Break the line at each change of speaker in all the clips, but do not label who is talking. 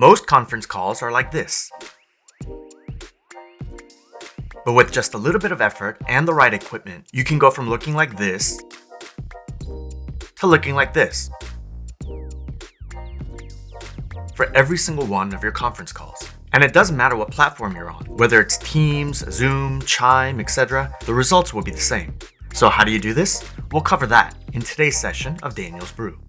Most conference calls are like this. But with just a little bit of effort and the right equipment, you can go from looking like this to looking like this for every single one of your conference calls. And it doesn't matter what platform you're on, whether it's Teams, Zoom, Chime, etc., the results will be the same. So how do you do this? We'll cover that in today's session of Daniel's Brew.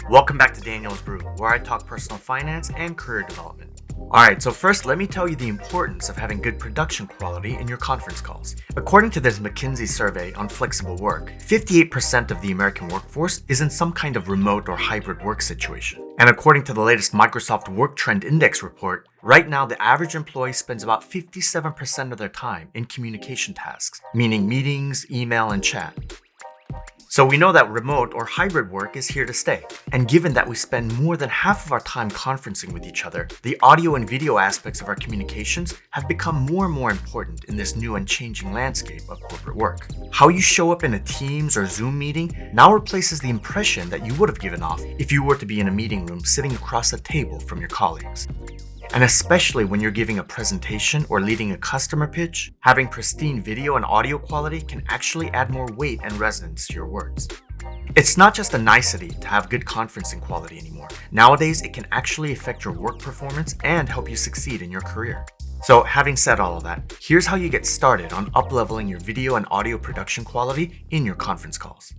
Welcome back to Daniel's Brew, where I talk personal finance and career development. Alright, so first let me tell you the importance of having good production quality in your conference calls. According to this McKinsey survey on flexible work, 58% of the American workforce is in some kind of remote or hybrid work situation. And according to the latest Microsoft Work Trend Index report, right now the average employee spends about 57% of their time in communication tasks, meaning meetings, email, and chat. So we know that remote or hybrid work is here to stay. And given that we spend more than half of our time conferencing with each other, the audio and video aspects of our communications have become more and more important in this new and changing landscape of corporate work. How you show up in a Teams or Zoom meeting now replaces the impression that you would have given off if you were to be in a meeting room sitting across the table from your colleagues. And especially when you're giving a presentation or leading a customer pitch, having pristine video and audio quality can actually add more weight and resonance to your words. It's not just a nicety to have good conferencing quality anymore. Nowadays, it can actually affect your work performance and help you succeed in your career. So having said all of that, here's how you get started on up-leveling your video and audio production quality in your conference calls.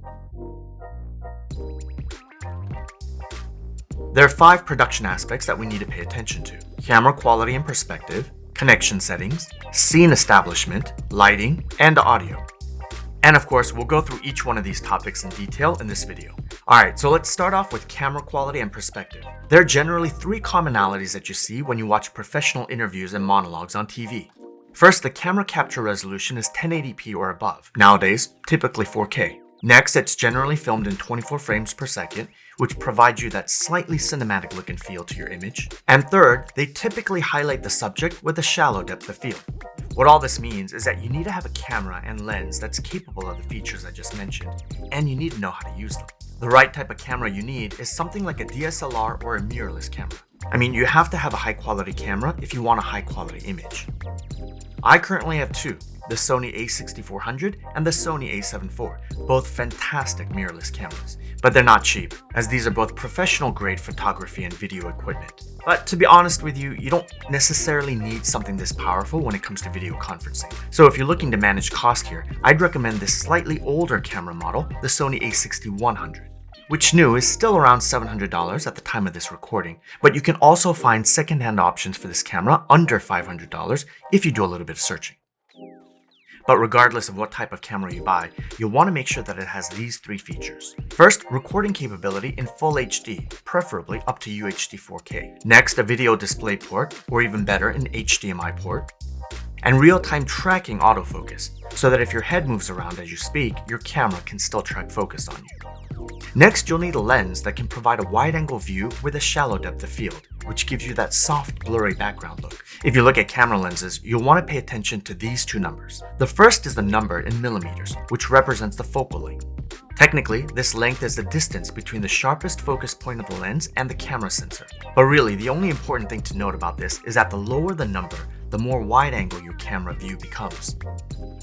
There are 5 production aspects that we need to pay attention to: camera quality and perspective, connection settings, scene establishment, lighting, and audio. And of course, we'll go through each one of these topics in detail in this video. Alright, so let's start off with camera quality and perspective. There are generally 3 commonalities that you see when you watch professional interviews and monologues on TV. First, the camera capture resolution is 1080p or above, nowadays typically 4K. Next, it's generally filmed in 24 frames per second, which provides you that slightly cinematic look and feel to your image. And third, they typically highlight the subject with a shallow depth of field. What all this means is that you need to have a camera and lens that's capable of the features I just mentioned, and you need to know how to use them. The right type of camera you need is something like a DSLR or a mirrorless camera. I mean, you have to have a high quality camera if you want a high quality image. I currently have 2. The Sony a6400 and the Sony a7 IV, both fantastic mirrorless cameras. But they're not cheap, as these are both professional grade photography and video equipment. But to be honest with you, you don't necessarily need something this powerful when it comes to video conferencing. So if you're looking to manage cost here, I'd recommend this slightly older camera model, the Sony a6100. Which new is still around $700 at the time of this recording, but you can also find secondhand options for this camera under $500 if you do a little bit of searching. But regardless of what type of camera you buy, you'll want to make sure that it has these 3 features. First, recording capability in full HD, preferably up to UHD 4K. Next, a video display port, or even better, an HDMI port. And real-time tracking autofocus, so that if your head moves around as you speak, your camera can still track focus on you. Next, you'll need a lens that can provide a wide-angle view with a shallow depth of field, which gives you that soft, blurry background look. If you look at camera lenses, you'll want to pay attention to these 2 numbers. The first is the number in millimeters, which represents the focal length. Technically, this length is the distance between the sharpest focus point of the lens and the camera sensor. But really, the only important thing to note about this is that the lower the number, the more wide-angle your camera view becomes.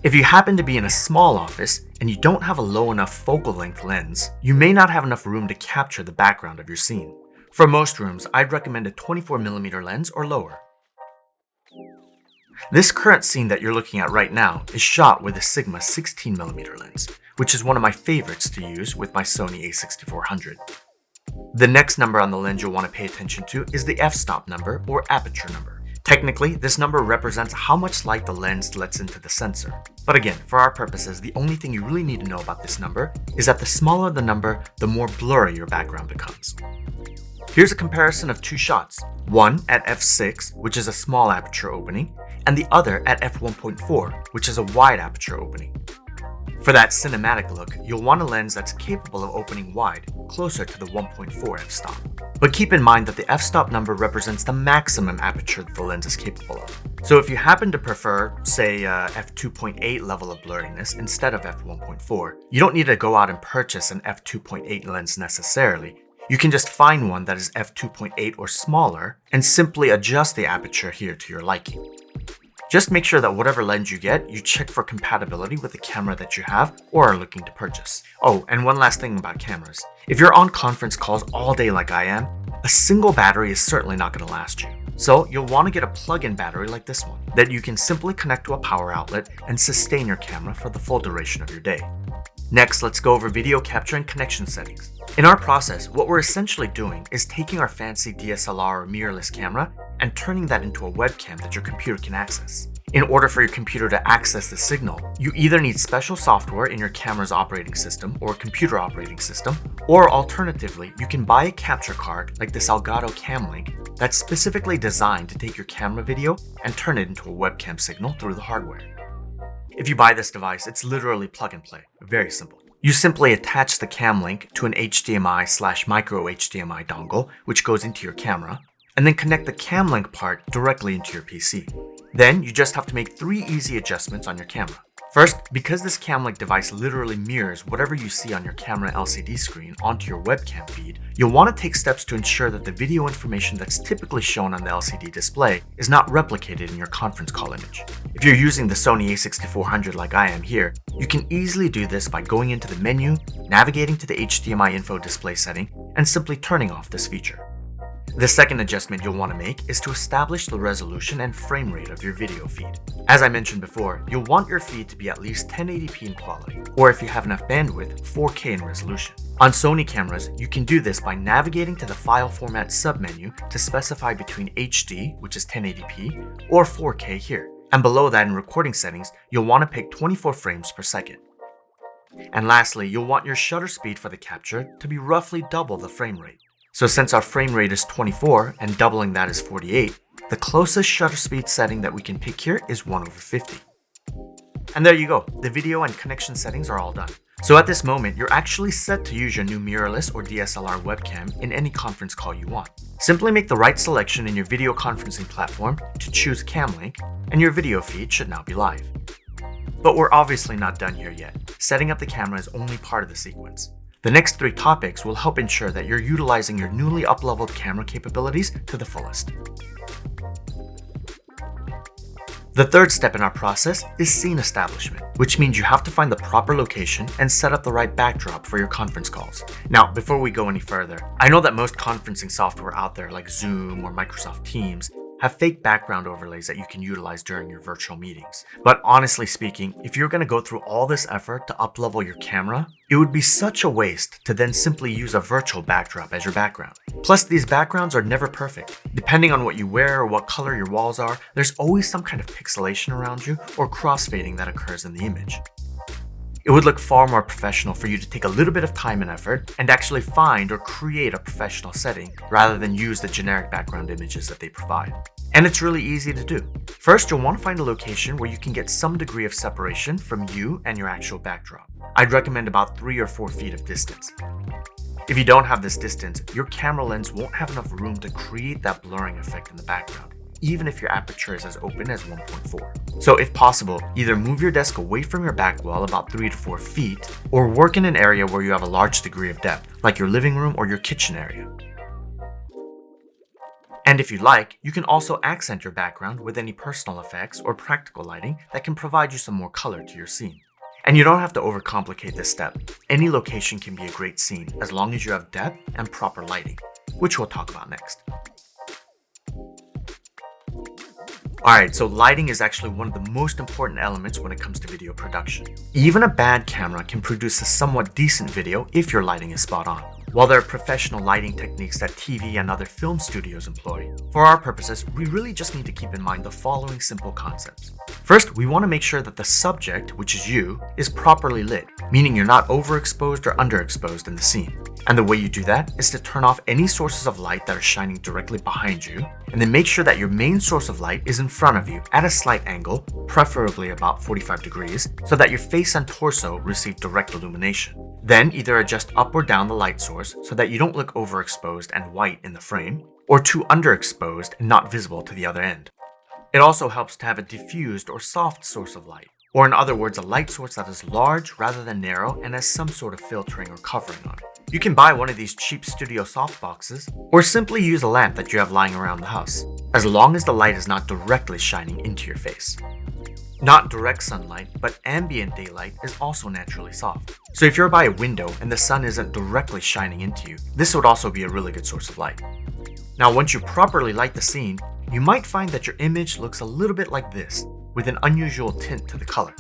If you happen to be in a small office and you don't have a low enough focal length lens, you may not have enough room to capture the background of your scene. For most rooms, I'd recommend a 24mm lens or lower. This current scene that you're looking at right now is shot with a Sigma 16mm lens, which is one of my favorites to use with my Sony a6400. The next number on the lens you'll want to pay attention to is the f-stop number or aperture number. Technically, this number represents how much light the lens lets into the sensor. But again, for our purposes, the only thing you really need to know about this number is that the smaller the number, the more blurry your background becomes. Here's a comparison of 2 shots, one at f6, which is a small aperture opening, and the other at f1.4, which is a wide aperture opening. For that cinematic look, you'll want a lens that's capable of opening wide, closer to the 1.4 f-stop. But keep in mind that the f-stop number represents the maximum aperture that the lens is capable of. So if you happen to prefer, say, f2.8 level of blurriness instead of f1.4, you don't need to go out and purchase an f2.8 lens necessarily. You can just find one that is f2.8 or smaller and simply adjust the aperture here to your liking. Just make sure that whatever lens you get, you check for compatibility with the camera that you have or are looking to purchase. Oh, and one last thing about cameras. If you're on conference calls all day like I am, a single battery is certainly not going to last you. So you'll want to get a plug-in battery like this one that you can simply connect to a power outlet and sustain your camera for the full duration of your day. Next, let's go over video capture and connection settings. In our process, what we're essentially doing is taking our fancy DSLR or mirrorless camera and turning that into a webcam that your computer can access. In order for your computer to access the signal, you either need special software in your camera's operating system or computer operating system, or alternatively, you can buy a capture card like this Elgato Camlink that's specifically designed to take your camera video and turn it into a webcam signal through the hardware. If you buy this device, it's literally plug and play. Very simple. You simply attach the Camlink to an HDMI/micro HDMI dongle, which goes into your camera, and then connect the Camlink part directly into your PC. Then you just have to make 3 easy adjustments on your camera. First, because this Camlink device literally mirrors whatever you see on your camera LCD screen onto your webcam feed, you'll want to take steps to ensure that the video information that's typically shown on the LCD display is not replicated in your conference call image. If you're using the Sony a6400 like I am here, you can easily do this by going into the menu, navigating to the HDMI info display setting, and simply turning off this feature. The second adjustment you'll want to make is to establish the resolution and frame rate of your video feed. As I mentioned before, you'll want your feed to be at least 1080p in quality, or if you have enough bandwidth, 4K in resolution. On Sony cameras, you can do this by navigating to the file format submenu to specify between HD, which is 1080p, or 4K here. And below that in recording settings, you'll want to pick 24 frames per second. And lastly, you'll want your shutter speed for the capture to be roughly double the frame rate. So since our frame rate is 24 and doubling that is 48, the closest shutter speed setting that we can pick here is 1/50. And there you go, the video and connection settings are all done. So at this moment, you're actually set to use your new mirrorless or DSLR webcam in any conference call you want. Simply make the right selection in your video conferencing platform to choose Camlink, and your video feed should now be live. But we're obviously not done here yet. Setting up the camera is only part of the sequence. The next 3 topics will help ensure that you're utilizing your newly up-leveled camera capabilities to the fullest. The third step in our process is scene establishment, which means you have to find the proper location and set up the right backdrop for your conference calls. Now, before we go any further, I know that most conferencing software out there like Zoom or Microsoft Teams have fake background overlays that you can utilize during your virtual meetings. But honestly speaking, if you're going to go through all this effort to up-level your camera, it would be such a waste to then simply use a virtual backdrop as your background. Plus, these backgrounds are never perfect. Depending on what you wear or what color your walls are, there's always some kind of pixelation around you or crossfading that occurs in the image. It would look far more professional for you to take a little bit of time and effort and actually find or create a professional setting rather than use the generic background images that they provide. And it's really easy to do. First, you'll want to find a location where you can get some degree of separation from you and your actual backdrop. I'd recommend about 3 or 4 feet of distance. If you don't have this distance, your camera lens won't have enough room to create that blurring effect in the background, even if your aperture is as open as 1.4. So if possible, either move your desk away from your back wall about 3 to 4 feet, or work in an area where you have a large degree of depth, like your living room or your kitchen area. And if you like, you can also accent your background with any personal effects or practical lighting that can provide you some more color to your scene. And you don't have to overcomplicate this step. Any location can be a great scene as long as you have depth and proper lighting, which we'll talk about next. Alright, so lighting is actually one of the most important elements when it comes to video production. Even a bad camera can produce a somewhat decent video if your lighting is spot on. While there are professional lighting techniques that TV and other film studios employ, for our purposes, we really just need to keep in mind the following simple concepts. First, we want to make sure that the subject, which is you, is properly lit, meaning you're not overexposed or underexposed in the scene. And the way you do that is to turn off any sources of light that are shining directly behind you, and then make sure that your main source of light is in front of you at a slight angle, preferably about 45 degrees, so that your face and torso receive direct illumination. Then either adjust up or down the light source so that you don't look overexposed and white in the frame, or too underexposed and not visible to the other end. It also helps to have a diffused or soft source of light, or in other words, a light source that is large rather than narrow and has some sort of filtering or covering on it. You can buy one of these cheap studio softboxes, or simply use a lamp that you have lying around the house, as long as the light is not directly shining into your face. Not direct sunlight, but ambient daylight is also naturally soft. So if you're by a window and the sun isn't directly shining into you, this would also be a really good source of light. Now, once you properly light the scene, you might find that your image looks a little bit like this, with an unusual tint to the color.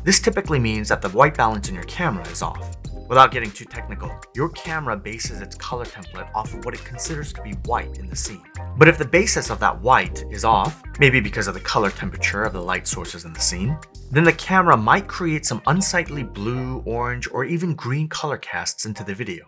This typically means that the white balance in your camera is off. Without getting too technical, your camera bases its color template off of what it considers to be white in the scene. But if the basis of that white is off, maybe because of the color temperature of the light sources in the scene, then the camera might create some unsightly blue, orange, or even green color casts into the video.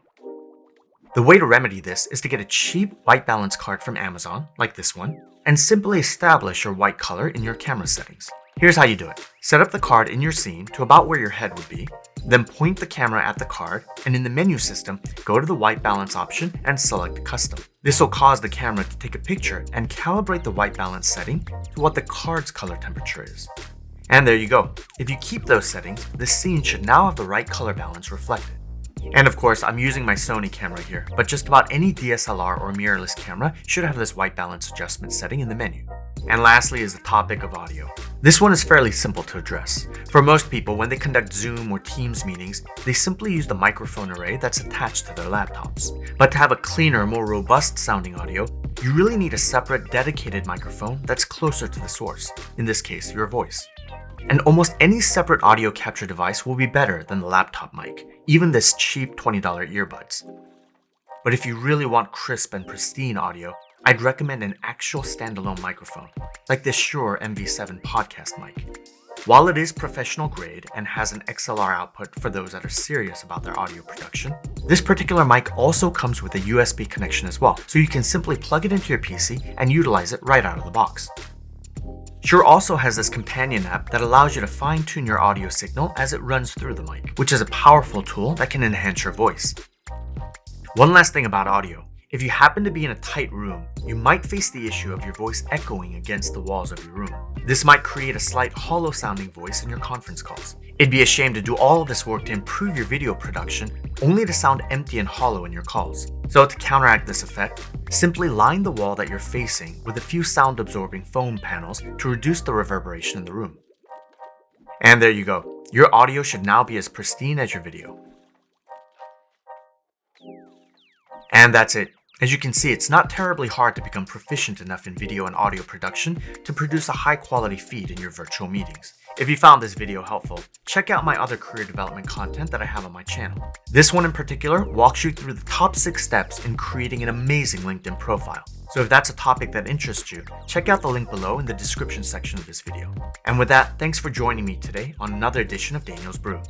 The way to remedy this is to get a cheap white balance card from Amazon, like this one, and simply establish your white color in your camera settings. Here's how you do it. Set up the card in your scene to about where your head would be, then point the camera at the card, and in the menu system, go to the white balance option and select custom. This will cause the camera to take a picture and calibrate the white balance setting to what the card's color temperature is. And there you go. If you keep those settings, the scene should now have the right color balance reflected. And of course, I'm using my Sony camera here, but just about any DSLR or mirrorless camera should have this white balance adjustment setting in the menu. And lastly is the topic of audio. This one is fairly simple to address. For most people, when they conduct Zoom or Teams meetings, they simply use the microphone array that's attached to their laptops. But to have a cleaner, more robust sounding audio, you really need a separate, dedicated microphone that's closer to the source, in this case, your voice. And almost any separate audio capture device will be better than the laptop mic, even this cheap $20 earbuds. But if you really want crisp and pristine audio, I'd recommend an actual standalone microphone, like this Shure MV7 podcast mic. While it is professional grade and has an XLR output for those that are serious about their audio production, this particular mic also comes with a USB connection as well, so you can simply plug it into your PC and utilize it right out of the box. Shure also has this companion app that allows you to fine-tune your audio signal as it runs through the mic, which is a powerful tool that can enhance your voice. One last thing about audio. If you happen to be in a tight room, you might face the issue of your voice echoing against the walls of your room. This might create a slight hollow sounding voice in your conference calls. It'd be a shame to do all of this work to improve your video production only to sound empty and hollow in your calls. So to counteract this effect, simply line the wall that you're facing with a few sound absorbing foam panels to reduce the reverberation in the room. And there you go. Your audio should now be as pristine as your video. And that's it. As you can see, it's not terribly hard to become proficient enough in video and audio production to produce a high quality feed in your virtual meetings. If you found this video helpful, check out my other career development content that I have on my channel. This one in particular walks you through the top 6 steps in creating an amazing LinkedIn profile. So if that's a topic that interests you, check out the link below in the description section of this video. And with that, thanks for joining me today on another edition of Daniel's Brew.